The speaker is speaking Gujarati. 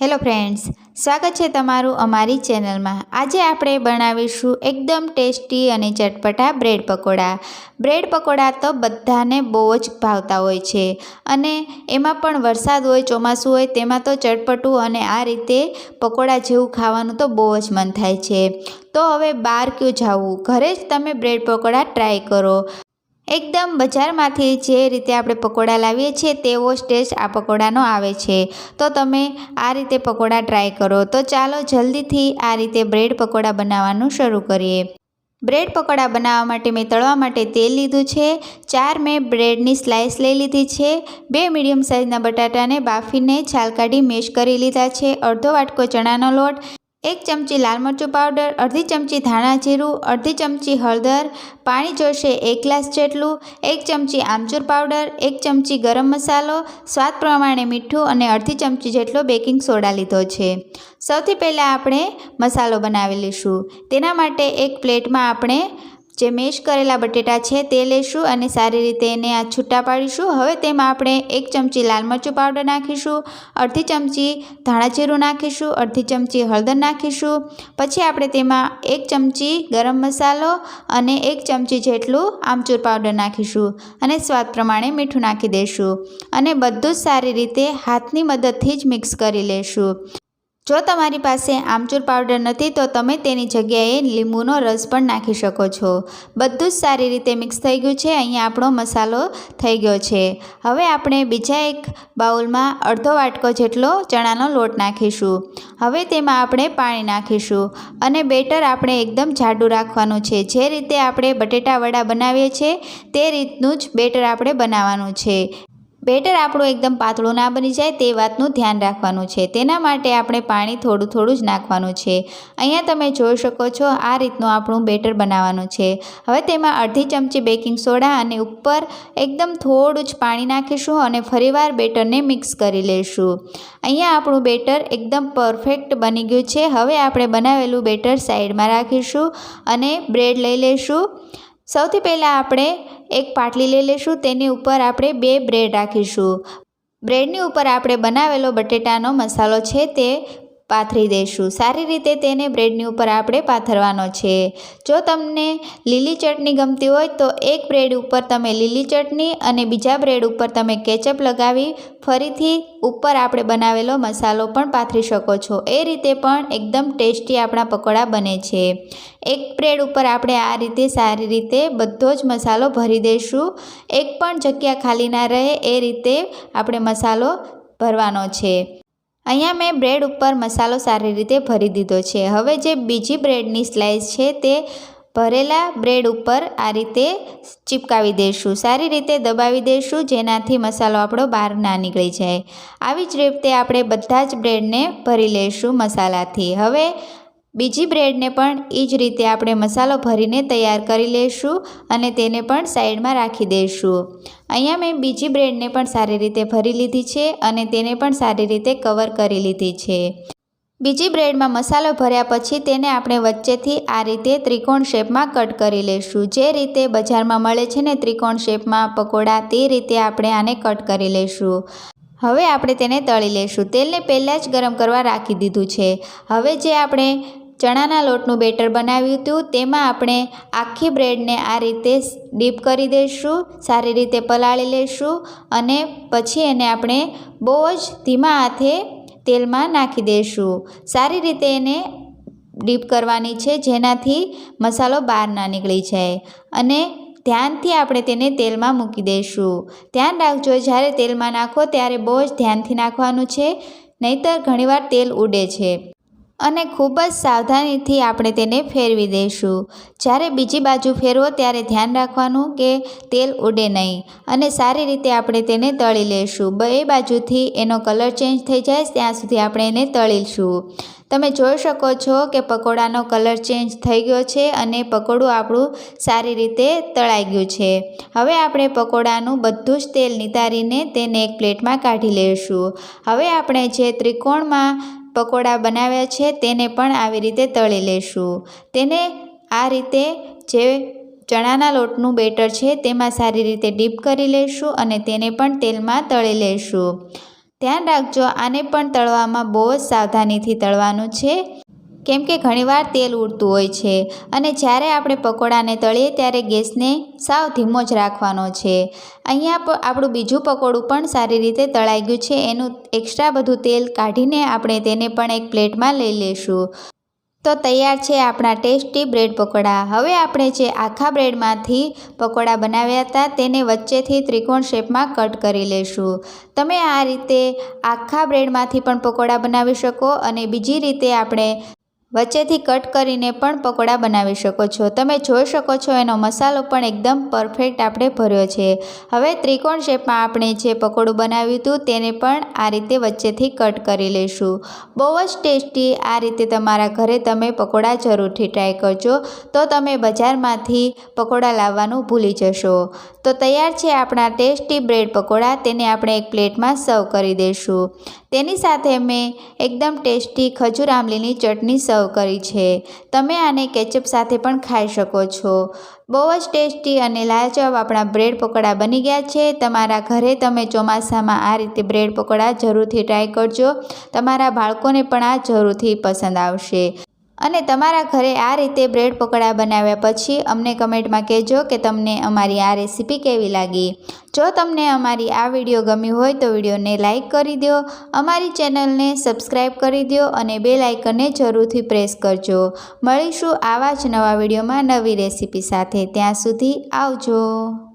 હેલો ફ્રેન્ડ્સ, સ્વાગત છે તમારું અમારી ચેનલમાં। આજે આપણે બનાવીશું એકદમ ટેસ્ટી અને ચટપટા બ્રેડ પકોડા। બ્રેડ પકોડા તો બધાને બહુ જ ભાવતા હોય છે અને એમાં પણ વરસાદ હોય, ચોમાસું હોય, તેમાં તો ચટપટું અને આ રીતે પકોડા જેવું ખાવાનું તો બહુ જ મન થાય છે। તો હવે બહાર ક્યું જવું, ઘરે જ તમે બ્રેડ પકોડા ટ્રાય કરો। એકદમ બજારમાંથી જે રીતે આપણે પકોડા લાવીએ છીએ તેવો જ ટેસ્ટ આ પકોડાનો આવે છે। તો તમે આ રીતે પકોડા ટ્રાય કરો। તો ચાલો જલ્દીથી આ રીતે બ્રેડ પકોડા બનાવવાનું શરૂ કરીએ। બ્રેડ પકોડા બનાવવા માટે મેં તળવા માટે તેલ લીધું છે। 4 મેં બ્રેડની સ્લાઇસ લઈ લીધી છે। 2 મીડિયમ સાઇઝના બટાટાને બાફીને છાલ કાઢી મેશ કરી લીધા છે। અડધો વાટકો ચણાનો લોટ, 1 ચમચી લાલ મરચું પાવડર, અડધી ચમચી ધાણા જીરું, અડધી ચમચી હળદર, પાણી જોશે 1 ગ્લાસ જેટલું, 1 ચમચી આમચૂર પાવડર, 1 ચમચી ગરમ મસાલો, સ્વાદ પ્રમાણે મીઠું અને અડધી ચમચી જેટલો બેકિંગ સોડા લીધો છે। સૌથી પહેલાં આપણે મસાલો બનાવી લઈશું। તેના માટે એક પ્લેટમાં આપણે જે મેશ કરેલા બટેટા છે તે લઈશું અને સારી રીતે એને આ છૂટા પાડીશું। હવે તેમાં આપણે 1 ચમચી લાલ મરચું પાવડર નાખીશું, અડધી ચમચી ધાણા જીરું નાખીશું, અડધી ચમચી હળદર નાખીશું। પછી આપણે તેમાં 1 ચમચી ગરમ મસાલો અને 1 ચમચી જેટલું આમચૂર પાવડર નાખીશું અને સ્વાદ પ્રમાણે મીઠું નાખી દઈશું અને બધું જ સારી રીતે હાથની મદદથી જ મિક્સ કરી લઈશું। જો તમારી પાસે આમચૂર પાવડર નથી તો તમે તેની જગ્યાએ લીંબુનો રસ પણ નાખી શકો છો। બધું જ સારી રીતે મિક્સ થઈ ગયું છે। અહીંયા આપણો મસાલો થઈ ગયો છે। હવે આપણે બીજા એક બાઉલમાં અડધો વાટકો જેટલો ચણાનો લોટ નાખીશું। હવે તેમાં આપણે પાણી નાખીશું અને બેટર આપણે એકદમ જાડું રાખવાનું છે। જે રીતે આપણે બટેટા વડા બનાવીએ છીએ તે રીતનું જ બેટર આપણે બનાવવાનું છે। બેટર આપણું એકદમ પાતળું ના બની જાય તે વાતનું ધ્યાન રાખવાનું છે। તેના માટે આપણે પાણી થોડું થોડું જ નાખવાનું છે। અહીંયા તમે જોઈ શકો છો આ રીતનું આપણું બેટર બનાવવાનું છે। હવે તેમાં અડધી ચમચી બેકિંગ સોડા અને ઉપર એકદમ થોડું જ પાણી નાખીશું અને ફરીવાર બેટરને મિક્સ કરી લઈશું। અહીંયા આપણું બેટર એકદમ પરફેક્ટ બની ગયું છે। હવે આપણે બનાવેલું બેટર સાઈડમાં રાખીશું અને બ્રેડ લઈ લઈશું। સૌથી પહેલાં આપણે એક પાટલી લઈ લઈશું, તેની ઉપર આપણે 2 બ્રેડ રાખીશું। બ્રેડની ઉપર આપણે બનાવેલો બટેટાનો મસાલો છે તે પાથરી દઈશું। સારી રીતે તેને બ્રેડની ઉપર આપણે પાથરવાનો છે। જો તમને લીલી ચટણી ગમતી હોય તો એક બ્રેડ ઉપર તમે લીલી ચટણી અને બીજા બ્રેડ ઉપર તમે કેચઅપ લગાવી ફરીથી ઉપર આપણે બનાવેલો મસાલો પણ પાથરી શકો છો। એ રીતે પણ એકદમ ટેસ્ટી આપણા પકોડા બને છે। એક બ્રેડ ઉપર આપણે આ રીતે સારી રીતે બધો જ મસાલો ભરી દઈશું। એક પણ જગ્યા ખાલી ના રહે એ રીતે આપણે મસાલો ભરવાનો છે। અહીંયા મેં બ્રેડ ઉપર મસાલો સારી રીતે ભરી દીધો છે। હવે જે બીજી બ્રેડની સ્લાઇસ છે તે ભરેલા બ્રેડ ઉપર આ રીતે ચિપકાવી દઈશું। સારી રીતે દબાવી દઈશું જેનાથી મસાલો આપણો બહાર ના નીકળી જાય। આવી જ રીતે આપણે બધા જ બ્રેડને ભરી લઈશું મસાલાથી। હવે બીજી બ્રેડને પણ એ જ રીતે આપણે મસાલો ભરીને તૈયાર કરી લઈશું અને તેને પણ સાઈડમાં રાખી દઈશું। અહીંયા મેં બીજી બ્રેડને પણ સારી રીતે ભરી લીધી છે અને તેને પણ સારી રીતે કવર કરી લીધી છે। બીજી બ્રેડમાં મસાલો ભર્યા પછી તેને આપણે વચ્ચેથી આ રીતે ત્રિકોણ શેપમાં કટ કરી લઈશું। જે રીતે બજારમાં મળે છે ને ત્રિકોણ શેપમાં પકોડા, તે રીતે આપણે આને કટ કરી લઈશું। હવે આપણે તેને તળી લઈશું। તેલને પહેલાં જ ગરમ કરવા રાખી દીધું છે। હવે જે આપણે ચણાના લોટનું બેટર બનાવ્યું હતું તેમાં આપણે આખી બ્રેડને આ રીતે ડીપ કરી દઈશું, સારી રીતે પલાળી લઈશું અને પછી એને આપણે બહુ જ ધીમા હાથે તેલમાં નાખી દઈશું। સારી રીતે એને ડીપ કરવાની છે જેનાથી મસાલો બહાર ના નીકળી જાય અને ધ્યાનથી આપણે તેને તેલમાં મૂકી દઈશું। ધ્યાન રાખજો જ્યારે તેલમાં નાખો ત્યારે બહુ જ ધ્યાનથી નાખવાનું છે, નહીંતર ઘણીવાર તેલ ઉડે છે અને ખૂબ જ સાવધાનીથી આપણે તેને ફેરવી દઈશું। જ્યારે બીજી બાજુ ફેરવો ત્યારે ધ્યાન રાખવાનું કે તેલ ઉડે નહીં અને સારી રીતે આપણે તેને તળી લઈશું। બે બાજુથી એનો કલર ચેન્જ થઈ જાય ત્યાં સુધી આપણે એને તળીશું। તમે જોઈ શકો છો કે પકોડાનો કલર ચેન્જ થઈ ગયો છે અને પકોડું આપણું સારી રીતે તળાઈ ગયું છે। હવે આપણે પકોડાનું બધું જ તેલ નિતારીને તેને એક પ્લેટમાં કાઢી લઈશું। હવે આપણે જે ત્રિકોણમાં પકોડા બનાવ્યા છે તેને પણ આવી રીતે તળી લઈશું। તેને આ રીતે જે ચણાના લોટનું બેટર છે તેમાં સારી રીતે ડીપ કરી લઈશું અને તેને પણ તેલમાં તળી લઈશું। ધ્યાન રાખજો, આને પણ તળવામાં બહુ જ સાવધાનીથી તળવાનું છે, કેમ કે ઘણીવાર તેલ ઉડતું હોય છે અને જ્યારે આપણે પકોડાને તળીએ ત્યારે ગેસને સાવ ધીમો જ રાખવાનો છે। અહીંયા આપણું બીજું પકોડું પણ સારી રીતે તળાઈ ગયું છે, એનું એક્સ્ટ્રા બધું તેલ કાઢીને આપણે તેને પણ એક પ્લેટમાં લઈ લઈશું। તો તૈયાર છે આપણા ટેસ્ટી બ્રેડ પકોડા। હવે આપણે જે આખા બ્રેડમાંથી પકોડા બનાવ્યા હતા તેને વચ્ચેથી ત્રિકોણ શેપમાં કટ કરી લઈશું। તમે આ રીતે આખા બ્રેડમાંથી પણ પકોડા બનાવી શકો અને બીજી રીતે આપણે વચ્ચેથી કટ કરીને પણ પકોડા બનાવી શકો છો। તમે જોઈ શકો છો એનો મસાલો પણ એકદમ પરફેક્ટ આપણે ભર્યો છે। હવે ત્રિકોણ શેપમાં આપણે જે પકોડું બનાવ્યું હતું તેને પણ આ રીતે વચ્ચેથી કટ કરી લઈશું। બહુ જ ટેસ્ટી આ રીતે તમારા ઘરે તમે પકોડા જરૂરથી ટ્રાય કરજો, તો તમે બજારમાંથી પકોડા લાવવાનું ભૂલી જશો। તો તૈયાર છે આપણા ટેસ્ટી બ્રેડ પકોડા, તેને આપણે એક પ્લેટમાં સર્વ કરી દઈશું। તેની સાથે મેં એકદમ ટેસ્ટી ખજૂર આમલીની ચટણી સર્વ કરી છે। તમે આને કેચઅપ સાથે પણ ખાઈ શકો છો। બહુ જ ટેસ્ટી અને લાજવાબ આપણા બ્રેડ પકોડા બની ગયા છે। તમારા ઘરે તમે ચોમાસામાં આ રીતે બ્રેડ પકોડા જરૂરથી ટ્રાય કરજો, તમારા બાળકોને પણ આ જરૂરથી પસંદ આવશે। અને તમારા ઘરે આ રીતે બ્રેડ પકોડા બનાવ્યા પછી અમને કમેન્ટમાં કહેજો કે તમને અમારી આ રેસીપી કેવી લાગી। જો તમને અમારી આ વિડીયો ગમ્યું હોય તો વિડીયોને લાઇક કરી દો, અમારી ચેનલને સબસ્ક્રાઈબ કરી દો અને બેલ આઇકનને જરૂરથી પ્રેસ કરજો। મળીશું આવા જ નવા વિડીયોમાં નવી રેસીપી સાથે। ત્યાં સુધી આવજો।